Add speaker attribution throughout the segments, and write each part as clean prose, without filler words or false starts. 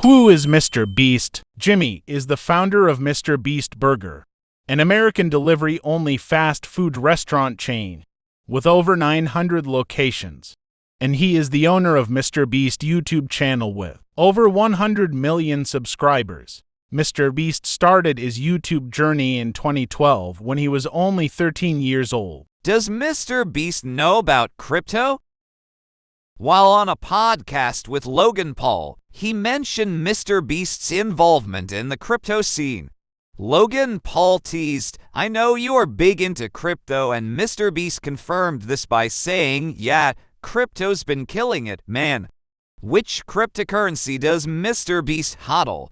Speaker 1: Who is Mr. Beast? Jimmy is the founder of MrBeast Burger, an American delivery-only fast food restaurant chain with over 900 locations. And he is the owner of MrBeast YouTube channel with over 100 million subscribers. MrBeast started his YouTube journey in 2012 when he was only 13 years old.
Speaker 2: Does MrBeast know about crypto? While on a podcast with Logan Paul, he mentioned MrBeast's involvement in the crypto scene. Logan Paul teased, "I know you are big into crypto," and MrBeast confirmed this by saying, "Yeah, crypto's been killing it, man." Which cryptocurrency does MrBeast hodl?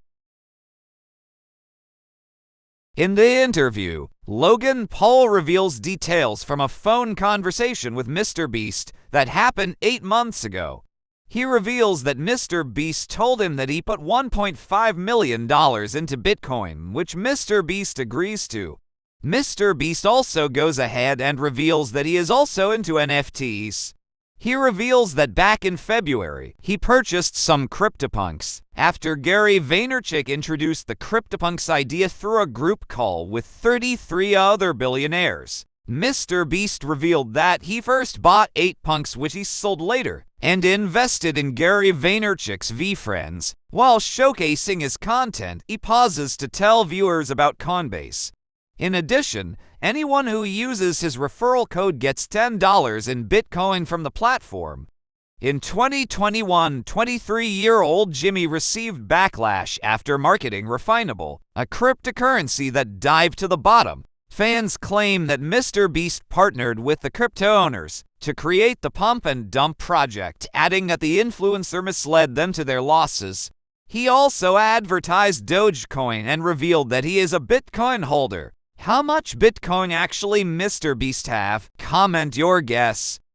Speaker 2: In the interview, Logan Paul reveals details from a phone conversation with MrBeast that happened 8 months ago. He reveals that MrBeast told him that he put $1.5 million into Bitcoin, which MrBeast agrees to. MrBeast also goes ahead and reveals that he is also into NFTs. He reveals that back in February, he purchased some CryptoPunks after Gary Vaynerchuk introduced the CryptoPunks idea through a group call with 33 other billionaires. MrBeast revealed that he first bought 8 punks which he sold later and invested in Gary Vaynerchuk's VFriends. While showcasing his content, he pauses to tell viewers about Coinbase. In addition, anyone who uses his referral code gets $10 in Bitcoin from the platform. In 2021, 23-year-old Jimmy received backlash after marketing Refinable, a cryptocurrency that dived to the bottom. Fans claim that MrBeast partnered with the crypto owners to create the pump and dump project, adding that the influencer misled them to their losses. He also advertised Dogecoin and revealed that he is a Bitcoin holder. How much Bitcoin actually MrBeast have? Comment your guess.